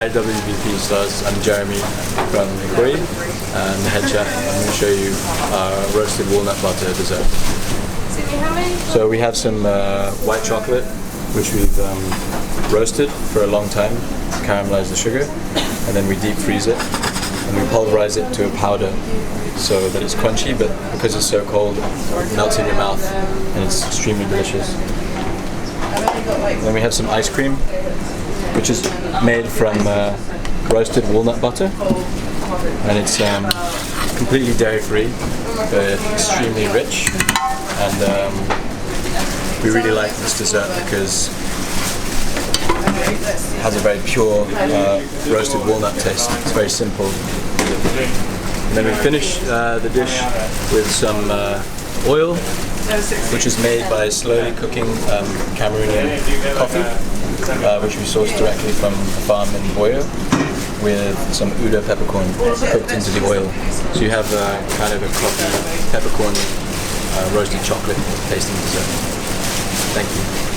Hi WBP stars, I'm Jeremy from Ikoyi and the head chef. I'm going to show you our roasted walnut butter dessert. So we have some white chocolate which we've roasted for a long time to caramelize the sugar, and then we deep freeze it and we pulverize it to a powder so that it's crunchy, but because it's so cold it melts in your mouth and it's extremely delicious. Then we have some ice cream which is made from roasted walnut butter, and it's completely dairy-free but extremely rich, and we really like this dessert because it has a very pure roasted walnut taste. It's very simple. And then we finish the dish with some oil, which is made by slowly cooking Cameroonian coffee, which we source directly from a farm in Boyo, with some Uda peppercorn cooked into the oil. So you have kind of a coffee, peppercorn, roasted chocolate tasting dessert. Thank you.